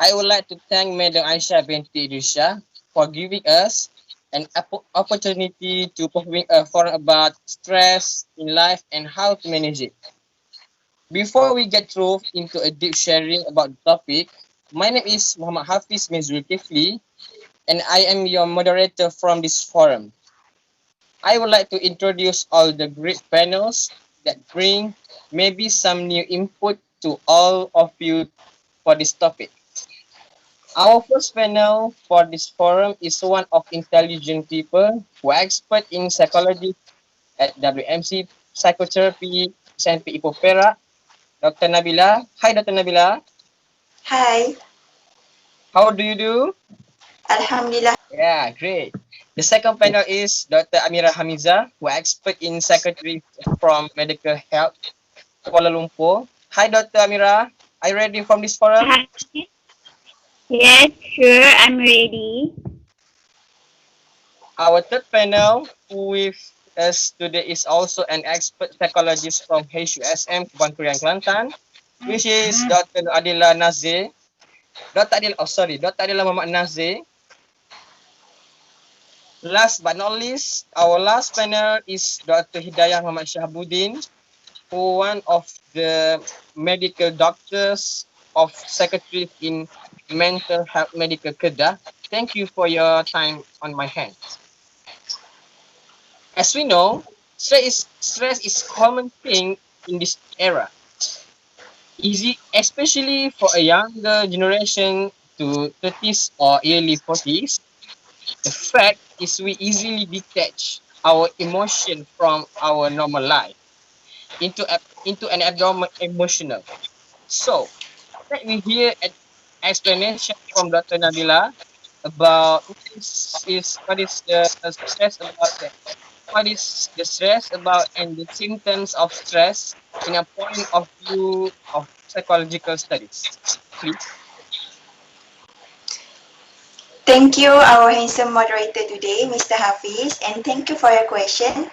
I would like to thank Madam Aisha binti Idrisha for giving us an opportunity to perform a forum about stress in life and how to manage it. Before we get through into a deep sharing about the topic, my name is Muhammad Hafiz Mizul Kifli, and I am your moderator from this forum. I would like to introduce all the great panels that bring maybe some new input to all of you for this topic. Our first panel for this forum is one of intelligent people who are expert in psychology at WMC Psychotherapy SNP Ipoh Perak, Dr. Nabila. Hi, Dr. Nabila. Hi, How do you do? Alhamdulillah. Yeah, great. The second panel is Dr. Amira Hamiza, who are expert in psychiatry from Medical Health Kuala Lumpur. Hi, Dr. Amira. Are you ready from this forum? Hi. Yes, sure, I'm ready. Our third panel with us today is also an expert psychologist from HUSM Kubang Kurian Kelantan, which is Dr. Adila Nazir. Dr. Adila Muhammad Nazir. Last but not least, our last panel is Dr. Hidayah Muhammad Shahabuddin, who one of the medical doctors of psychiatry in mental health medical Kedah. Thank you for your time on my hands. As we know, stress is common thing in this era. Easy, especially for a younger generation to 30s or early 40s. The fact is we easily detach our emotion from our normal life into an abnormal emotional. So let me hear an explanation from Dr. Nabila about what is the stress about that. What is the stress about and the symptoms of stress in a point of view of psychological studies. Please. Thank you, our handsome moderator today, Mr. Hafiz, and thank you for your question.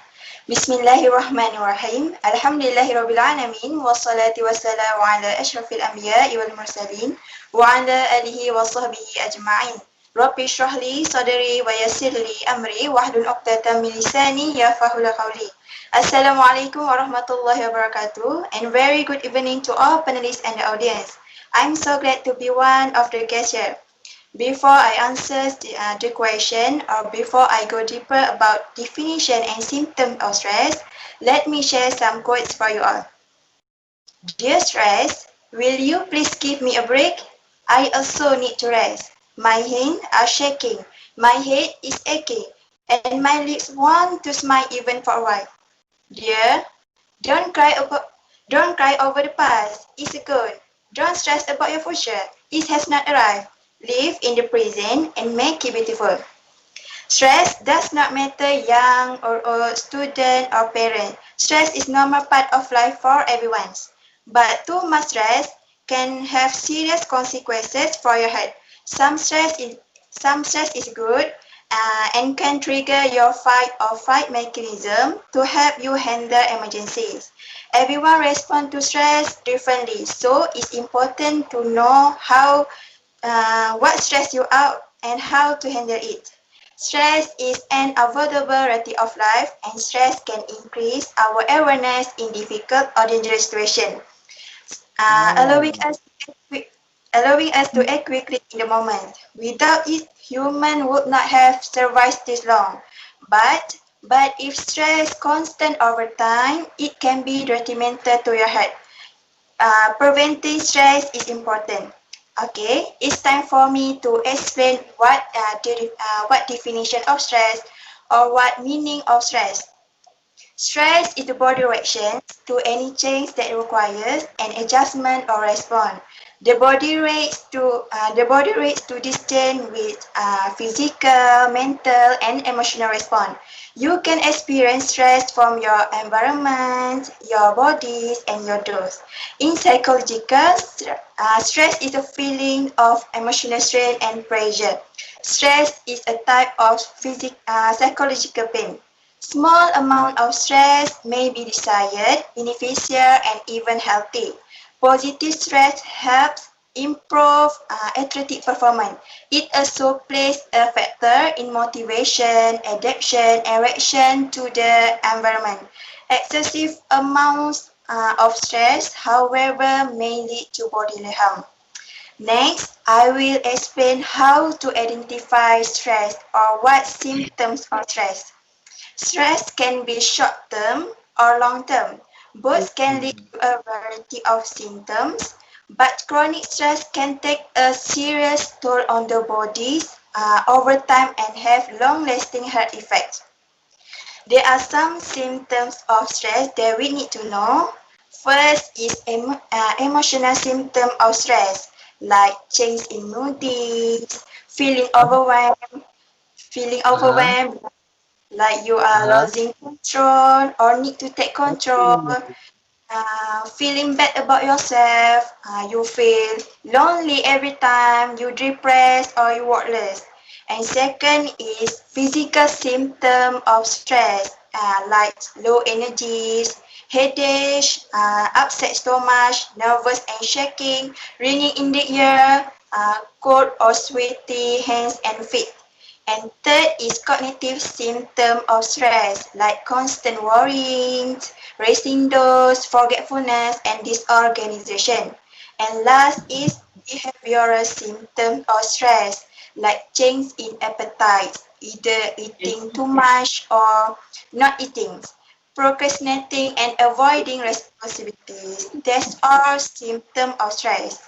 Bismillahirrahmanirrahim. Alhamdulillahirabbil alamin wassalatu wassalamu ala asyrafil anbiya'i wal mursalin wa ala alihi wa sahbihi ajma'in. Rabbi shrah li sadri wa yassir li amri wahlul 'uqdatam min lisani yafqahu qawli. Assalamualaikum warahmatullahi wabarakatuh, and very good evening to all panelists and the audience. I'm so glad to be one of the guests here. Before I answer the question, or before I go deeper about definition and symptoms of stress, let me share some quotes for you all. Dear stress, will you please give me a break? I also need to rest. My hands are shaking, my head is aching, and my lips want to smile even for a while. Dear, don't cry over the past. It's gone. Don't stress about your future. It has not arrived. Live in the present and make it beautiful. Stress does not matter young or old, student or parent. Stress is normal part of life for everyone. But too much stress can have serious consequences for your health. Some stress is good and can trigger your fight or flight mechanism to help you handle emergencies. Everyone responds to stress differently, so it's important to know what stress you out and how to handle it. Stress is an avoidable reality of life, and stress can increase our awareness in difficult or dangerous situations, allowing Mm. us to act quickly in the moment. Without it, human would not have survived this long. But if stress constant over time, it can be detrimental to your health. Preventing stress is important. Okay, it's time for me to explain what definition of stress or what meaning of stress. Stress is the body reaction to any change that requires an adjustment or response. The body reacts to this change with physical, mental, and emotional response. You can experience stress from your environment, your bodies, and your thoughts. In psychological, stress is a feeling of emotional strain and pressure. Stress is a type of psychological pain. Small amount of stress may be desired, beneficial, and even healthy. Positive stress helps improve athletic performance. It also plays a factor in motivation, adaptation, and reaction to the environment. Excessive amounts of stress, however, may lead to bodily harm. Next, I will explain how to identify stress or what symptoms of stress. Stress can be short-term or long-term. Both can lead to a variety of symptoms, but chronic stress can take a serious toll on the body over time and have long-lasting health effects. There are some symptoms of stress that we need to know. First is emotional symptom of stress, like change in mood, feeling Uh-huh. overwhelmed, like you are Uh-huh. losing control or need to take control, Oh. feeling bad about yourself, you feel lonely every time, you depressed or you worthless. And second is physical symptom of stress, like low energies, headache, upset stomach, nervous and shaking, ringing in the ear, cold or sweaty hands and feet. And third is cognitive symptom of stress, like constant worrying, racing thoughts, forgetfulness, and disorganization. And last is behavioral symptom of stress, like change in appetite, either eating too much or not eating, procrastinating and avoiding responsibilities. That's all symptom of stress.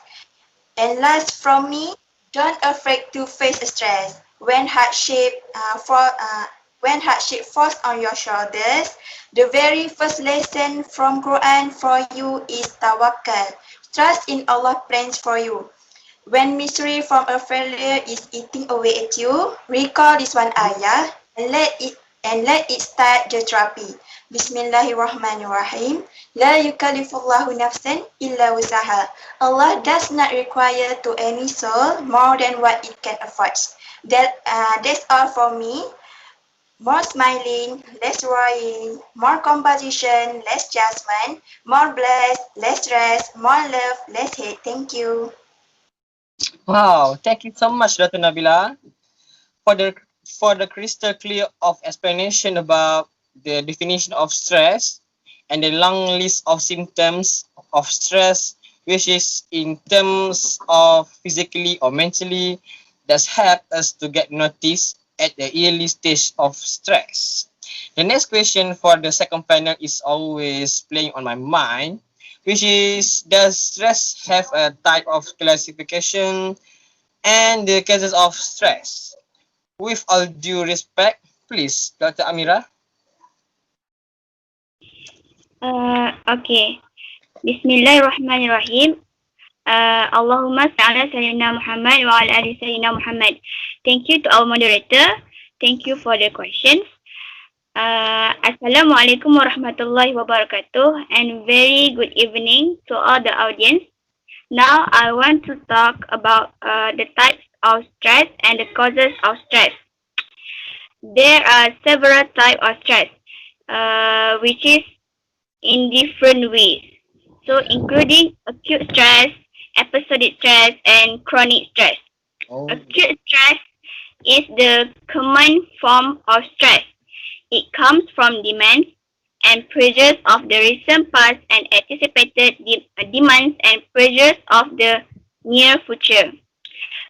And last from me, don't afraid to face stress. When hardship falls on your shoulders, the very first lesson from Quran for you is tawakkal. Trust in Allah's plans for you. When misery from a failure is eating away at you, recall this one ayah and let it start the therapy. Bismillahirrahmanirrahim. La yukallifullahu nafsan illa wusaha. Allah does not require to any soul more than what it can afford. That's all for me. More smiling, less worrying, more composition, less judgment, more blessed, less stress, more love, less hate. Thank you. Wow, thank you so much, Dr. Nabila, for the crystal clear of explanation about the definition of stress and the long list of symptoms of stress, which is in terms of physically or mentally, does help us to get noticed at the early stage of stress. The next question for the second panel is always playing on my mind, which is, does stress have a type of classification and the cases of stress? With all due respect, please, Dr. Amira. Okay. Bismillahirrahmanirrahim. Allahumma salli ala Sayyidina Muhammad wa ala ali Sayyidina Muhammad. Thank you to our moderator. Thank you for the questions. Assalamualaikum warahmatullahi wabarakatuh and very good evening to all the audience. Now I want to talk about the types of stress and the causes of stress. There are several types of stress, which is in different ways. So including acute stress, episodic stress, and chronic stress. Oh. Acute stress is the common form of stress. It comes from demands and pressures of the recent past and anticipated demands and pressures of the near future.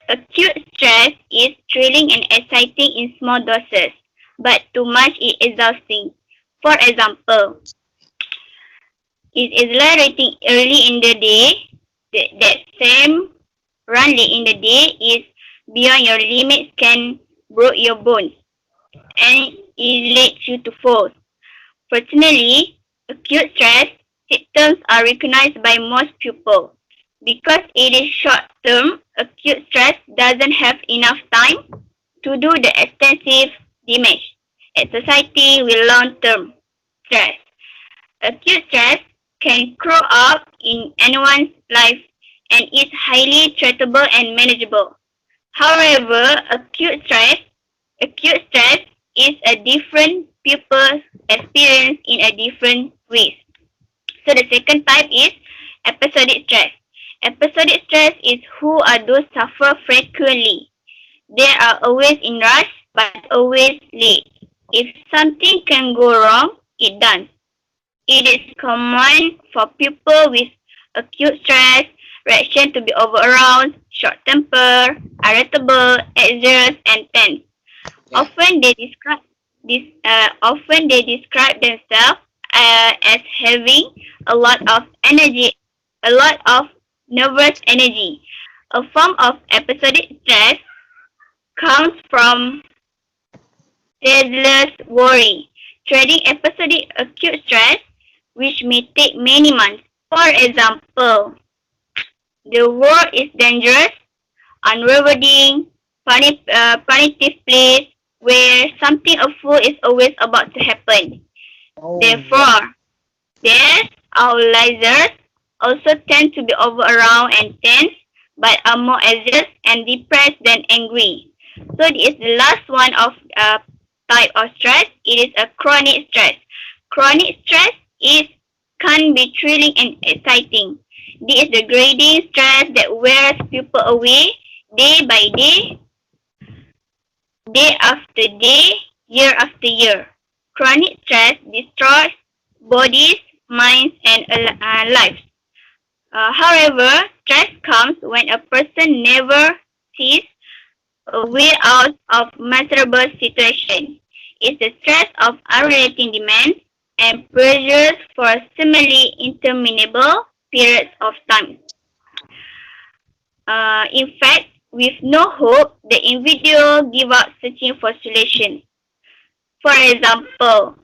Acute stress is thrilling and exciting in small doses, but too much is exhausting. For example, is exhilarating early in the day, that same run late in the day is beyond your limits can break your bones and it leads you to fall. Fortunately, acute stress symptoms are recognized by most people. Because it is short term, acute stress doesn't have enough time to do the extensive damage at society with long term stress. Acute stress can grow up in anyone's life and is highly treatable and manageable. However, acute stress is a different people experience in a different ways. So the second type is episodic stress. Episodic stress is who are those suffer frequently. They are always in rush but always late. If something can go wrong, it does. It is common for people with acute stress reaction to be overaroused, short temper, irritable, anxious, and tense. Yeah. Often they describe themselves as having a lot of energy, a lot of nervous energy. A form of episodic stress comes from Adila'S worry, treating episodic acute stress, which may take many months. For example, the world is dangerous, unrewarding, punitive place where something awful is always about to happen. Oh, yeah. Therefore, their outliers also tend to be over around and tense, but are more anxious and depressed than angry. So this is the last one of type of stress. It is a chronic stress. Chronic stress is can be thrilling and exciting. This is the grading stress that wears people away day by day, day after day, year after year. Chronic stress destroys bodies, minds, and lives. However, stress comes when a person never sees a way out of miserable situation. It's the stress of unrelenting demands and pressures for seemingly interminable periods of time. In fact, with no hope, the individual give up searching for solutions. For example,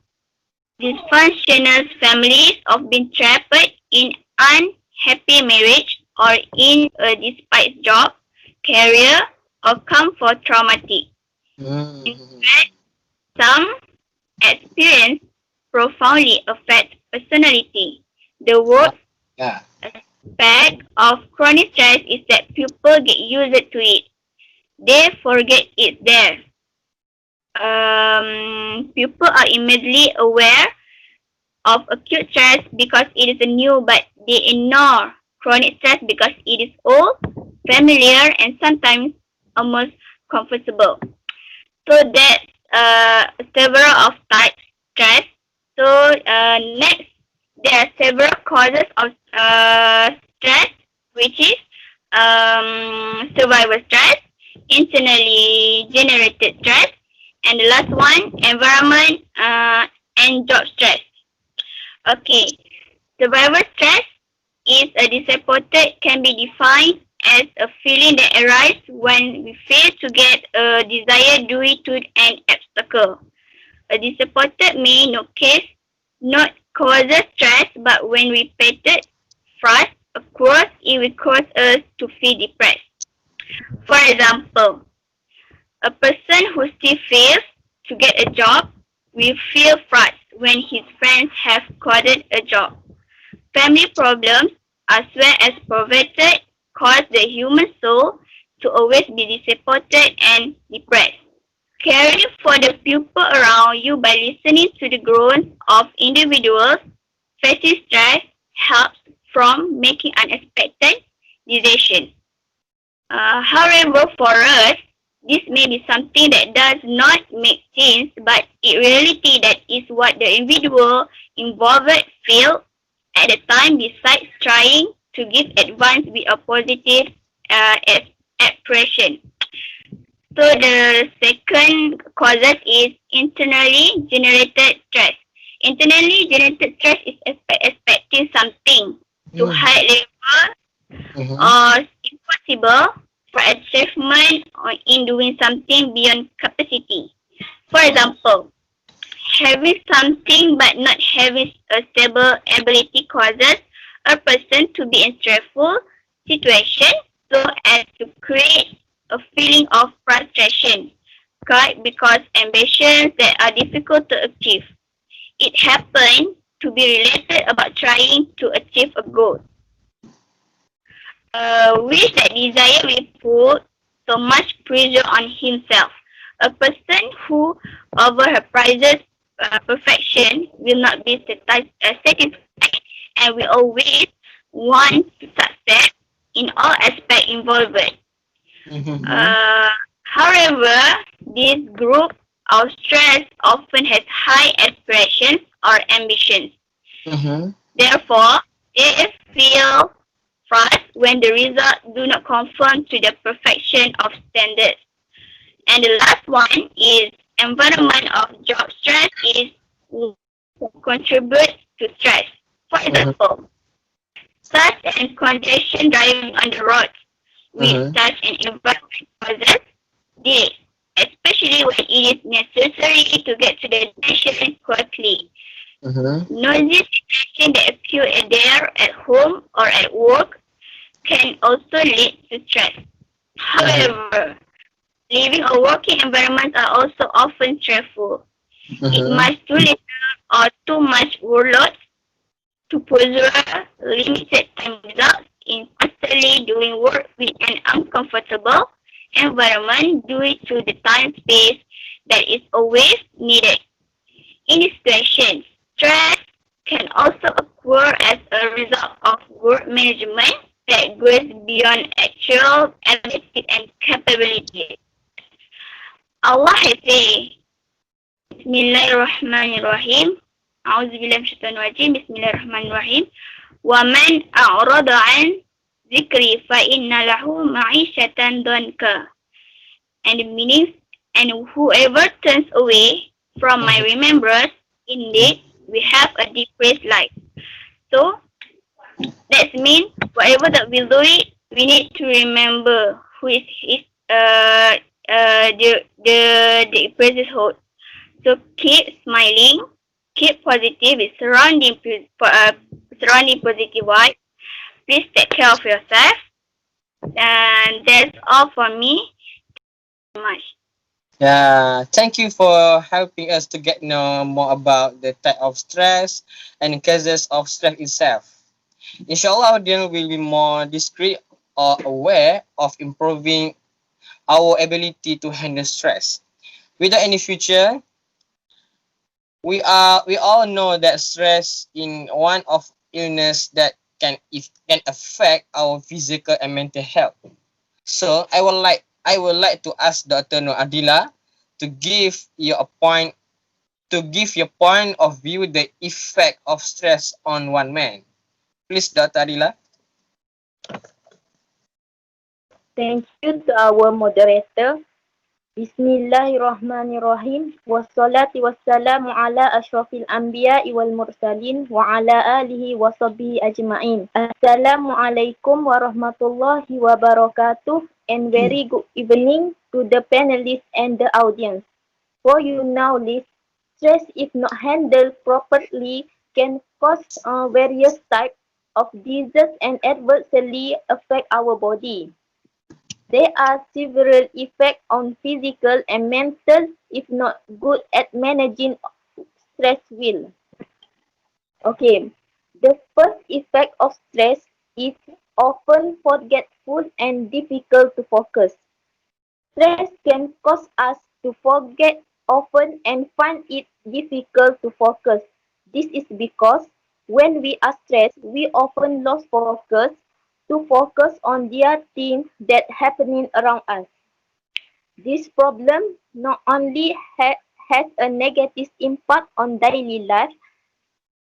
dysfunctional families have been trapped in unhappy marriage or in a despised job, career, or come for traumatic. In Mm-hmm. fact, some experience profoundly affect personality. The worst Yeah. aspect of chronic stress is that people get used to it. They forget it's there. People are immediately aware of acute stress because it is new, but they ignore chronic stress because it is old, familiar, and sometimes almost comfortable. So that's several of types stress. So next, there are several causes of stress, which is survival stress, internally generated stress, and the last one, environment and job stress. Okay, survival stress is a disappointed can be defined as a feeling that arises when we fail to get a desired due to an obstacle. A disappointed may no case not cause stress, but when repeated thrust occurs, it will cause us to feel depressed. For example, a person who still fails to get a job will feel frustrated when his friends have gotten a job. Family problems, as well as poverty, cause the human soul to always be disappointed and depressed. Caring for the people around you by listening to the groans of individuals facing stress helps from making unexpected decisions. However, for us, this may be something that does not make sense, but in reality, that is what the individual involved feel at the time besides trying to give advice with a positive expression. So the second causes is internally generated stress. Internally generated stress is expecting something to Mm-hmm. high level Mm-hmm. or impossible for achievement or in doing something beyond capacity. For example, having something but not having a stable ability causes a person to be in stressful situation so as to create a feeling of frustration because ambitions that are difficult to achieve. It happens to be related about trying to achieve a goal. Wish that desire will put so much pressure on himself. A person who overprizes perfection will not be satisfied and will always want success in all aspects involved. Mm-hmm. Uh, However, this group of stress often has high aspirations or ambitions. Mm-hmm. Therefore, they feel frustrated when the results do not conform to the perfection of standards. And the last one is environment of job stress is contribute to stress. For Mm-hmm. example, such as congestion driving on the road with Mm-hmm. such an environment causes delays, especially when it is necessary to get to the destination quickly. Mm-hmm. Noisy situation that occur there at home or at work can also lead to stress. Mm-hmm. However, living or working environments are also often stressful. It Mm-hmm. must too little or too much workload to preserve limited time results in constantly doing work with an uncomfortable environment due to the time space that is always needed. In this situation, stress can also occur as a result of work management that goes beyond actual ability and capability. Allah has said, Bismillahirrahmanirrahim. A'udzubillahi minasyaitonir rajim. Bismillahirrahmanirrahim. Wa man a'rada an zikri fa inna lahu ma'isyatan dhanka. And the meanings, and whoever turns away from my remembrance, indeed we have a depressed life. So that means whatever that we do it, we need to remember who is uh the depressed host. So keep smiling, keep positive, surrounding positive vibe. Please take care of yourself, and that's all for me. Much. Yeah, thank you for helping us to get know more about the type of stress and causes of stress itself. Inshallah, audience will be more discreet or aware of improving our ability to handle stress. Without any future, we all know that stress in one of illness that can affect our physical and mental health. So I would like to ask Dr. Nur Adila to give your point of view the effect of stress on one man. Please, Dr. Adila. Thank you to our moderator. Bismillahirrahmanirrahim. Wassalatu wassalamu ala ashrafil anbiya'i wal mursalin wa ala alihi wa sahbihi ajma'in. Assalamualaikum warahmatullahi wabarakatuh and very good evening to the panelists and the audience. For you now list, stress if not handled properly can cause various types of diseases and adversely affect our body. There are several effects on physical and mental if not good at managing stress will. Okay, the first effect of stress is often forgetful and difficult to focus. Stress can cause us to forget often and find it difficult to focus. This is because when we are stressed, we often lose focus to focus on the things that happening around us. This problem not only has a negative impact on daily life,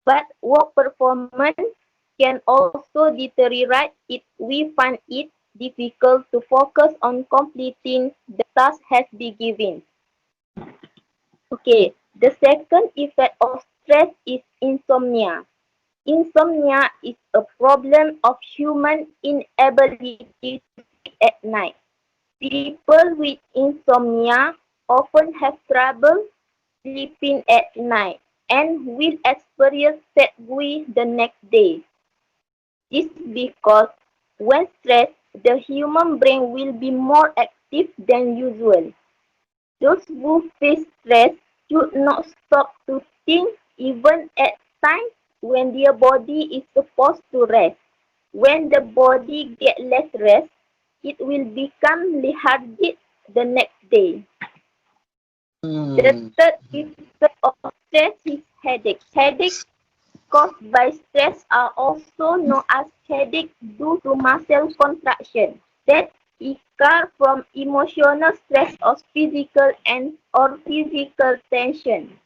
but work performance can also deteriorate if we find it difficult to focus on completing the task has been given. Okay, the second effect of stress is insomnia. Insomnia is a problem of human inability to sleep at night. People with insomnia often have trouble sleeping at night and will experience fatigue the next day. This is because when stressed, the human brain will be more active than usual. Those who face stress should not stop to think even at times when their body is supposed to rest. When the body gets less rest, it will become lethargic the next day. The Hmm. third effect of stress is headache. Headache caused by stress are also known as headache due to muscle contraction that occur from emotional stress or physical tension.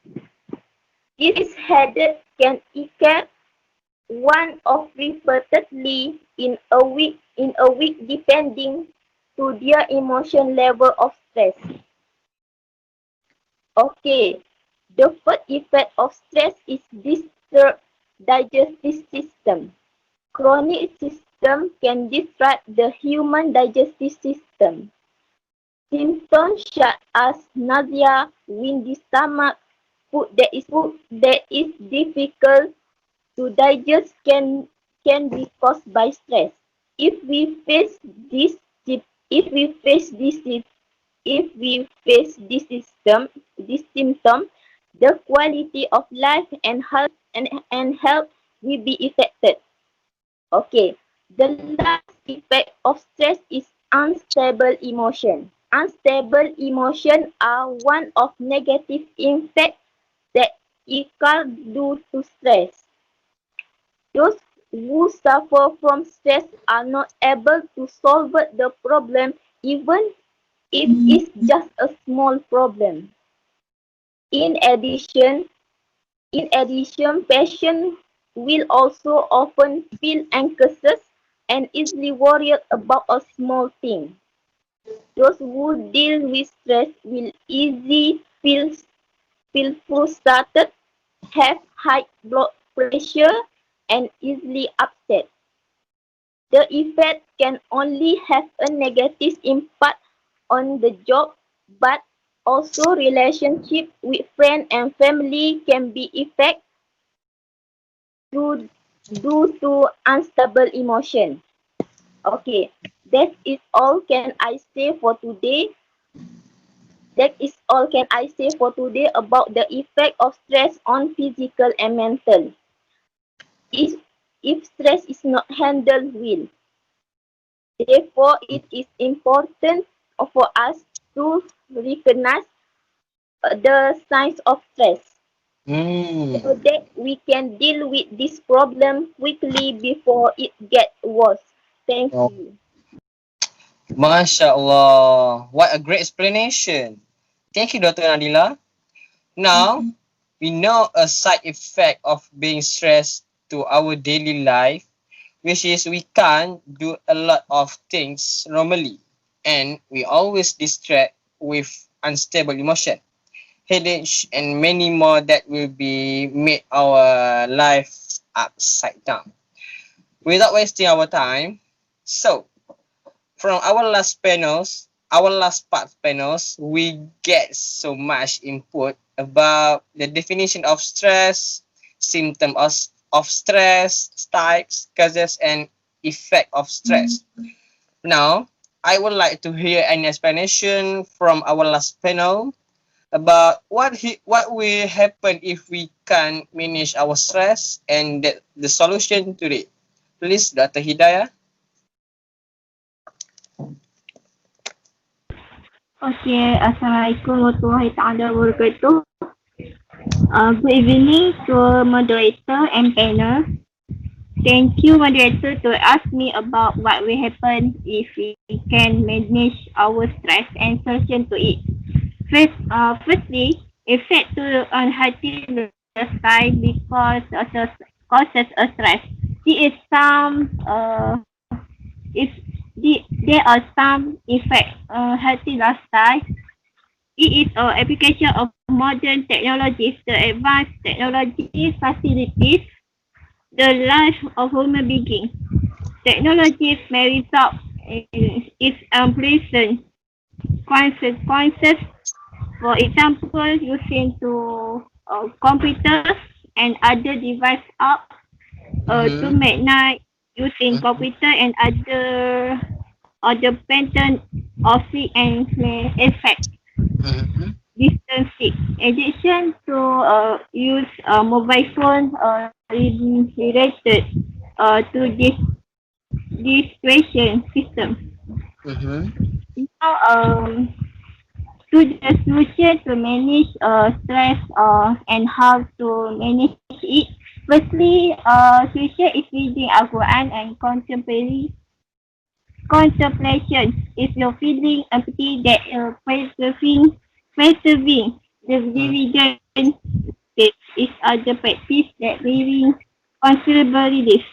This headache can occur one or repeatedly in a week depending to their emotion level of stress. Okay, the first effect of stress is disturbed digestive system. Chronic system can disrupt the human digestive system. Symptoms such as nausea, windy stomach, food that is difficult to digest can be caused by stress. If we face this if we face this if we face this symptom, the quality of life and health will be affected. Okay. The last effect of stress is unstable emotion. Unstable emotion are one of negative effects that occur due to stress. Those who suffer from stress are not able to solve the problem even if it's just a small problem. In addition, patients will also often feel anxious and easily worried about a small thing. Those who deal with stress will easily feel frustrated, have high blood pressure, and easily upset. The effect can only have a negative impact on the job, but also relationship with friends and family can be affected due, due to unstable emotion. Okay, that is all can I say for today. That is all can I say for today about the effect of stress on physical and mental. If, if stress is not handled well, therefore it is important for us to recognize the signs of stress so Hmm. that we can deal with this problem quickly before it gets worse. Thank Oh, you. Masya Allah. What a great explanation. Thank you, Dr. Nadila. Now, we know a side effect of being stressed to our daily life, which is we can't do a lot of things normally, and we always distract with unstable emotion, headache, and many more that will be make our life upside down. Without wasting our time, so from our last part panels, we get so much input about the definition of stress, symptom of stress, types, causes, and effect of stress. Now, I would like to hear an explanation from our last panel about what will happen if we can manage our stress and the solution to it. Please, Dr. Hidayah. Okay, Assalamualaikum warahmatullahi taala wabarakatuh. Good evening to moderator and panel. Thank you, moderator, to ask me about what will happen if we can manage our stress and solution to it. Firstly, effect to unhealthy lifestyle because causes a stress. There is some if there are some effect healthy lifestyle. It is an application of modern technologies. The advanced technology facilities the life of human beings. Technologies may result in its unpleasant consequences. For example, using to computers and other devices up to Mm-hmm. make using computer and other pattern of it and may affect Mm-hmm. distancing. Addiction to use mobile phone related to this question system. Mm-hmm. Now, to the solution to manage stress and how to manage it. Firstly, future is reading Al-Quran and contemplation. If you're feeling empty, that preserving the revision state is other practice that bring considerable relief.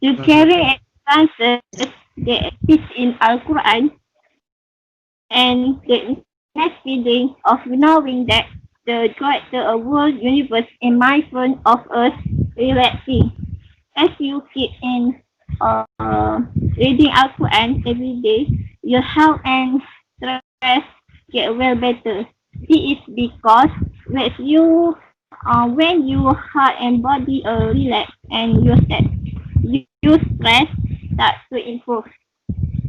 To Mhm. carry advances that exist in Al-Quran and the next feeling of knowing that the God, the world, universe, is mindful of us relaxing. As you keep in reading Al-Quran every day, your health and stress get well better. This is because when your heart and body are relaxed and your stress starts to improve.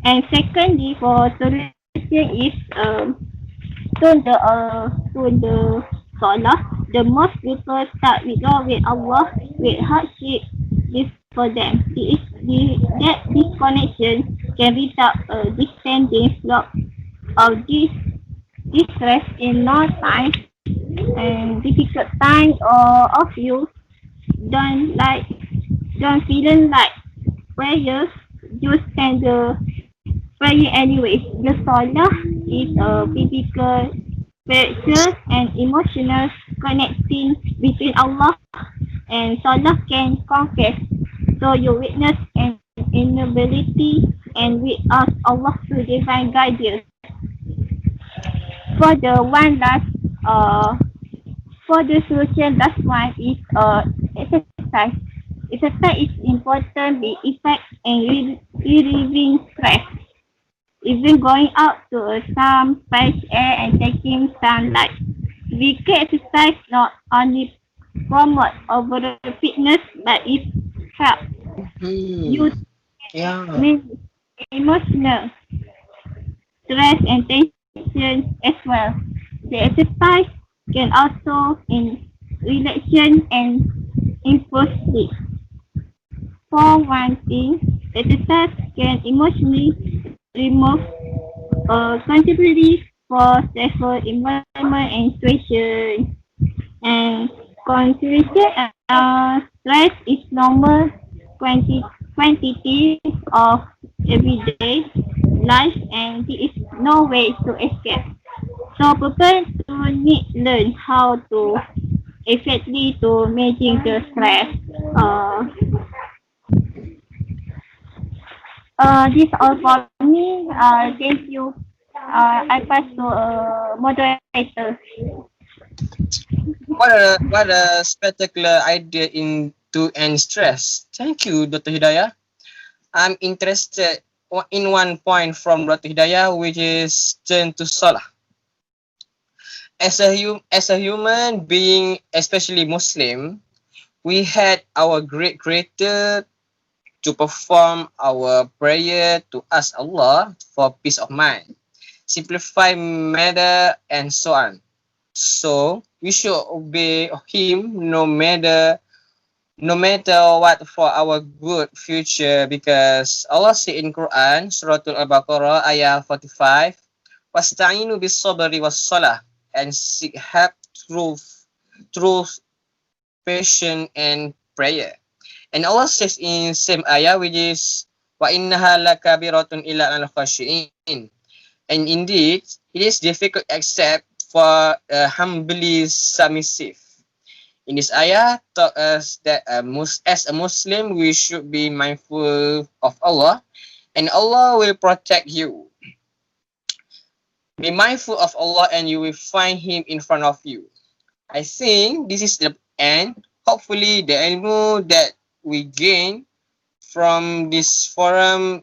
And secondly, for solution is to the solar. The most people start with God with Allah with hardship before them. That disconnection can result a distending flow of distress in no time and difficult times or of you don't like don't feeling like prayers you stand the prayer anyways. The solar is a physical, spiritual and emotional connecting between Allah and solar can confess. So you witness an inability and we ask Allah to divine guidance. For the one last for the solution last one is exercise. Exercise is important the effect and relieving stress. Even going out to some fresh air and taking sunlight. Weekly exercise not only promote overall fitness but it helps you Mhm. Yeah. manage emotional stress and tension as well. The exercise can also in relaxation and improve sleep. For one thing, exercise can emotionally remove contribute for stressful environment and situation. And consideration stress is normal quantity of everyday life and there is no way to escape. So people to need learn how to effectively to managing the stress. Uh, this all for me. Thank you. I pass to moderator. What a spectacular idea into end stress. Thank you, Dr. Hidayah. I'm interested in one point from Dr. Hidayah, which is turn to Salah. As a human being, especially Muslim, we had our great creator to perform our prayer to ask Allah for peace of mind, simplify matter, and so on. So we should obey him no matter what for our good future because Allah said in Quran Surah Al-Baqarah ayat 45 wasta'inu bis sabri was salah and seek help through patience and prayer. And Allah says in same ayah which is wa innaha lakabiratun illa al khashiin. And indeed it is difficult except for humbly submissive. In this ayah, taught us that as a Muslim, we should be mindful of Allah, and Allah will protect you. Be mindful of Allah, and you will find Him in front of you. I think this is the end. Hopefully, the ilmu that we gain from this forum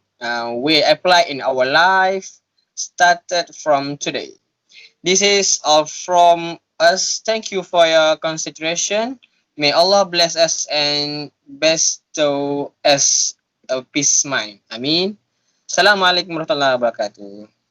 we apply in our life started from today. This is all from us. Thank you for your consideration. May Allah bless us and bestow us a peace mind. Amin. Assalamualaikum warahmatullahi wabarakatuh.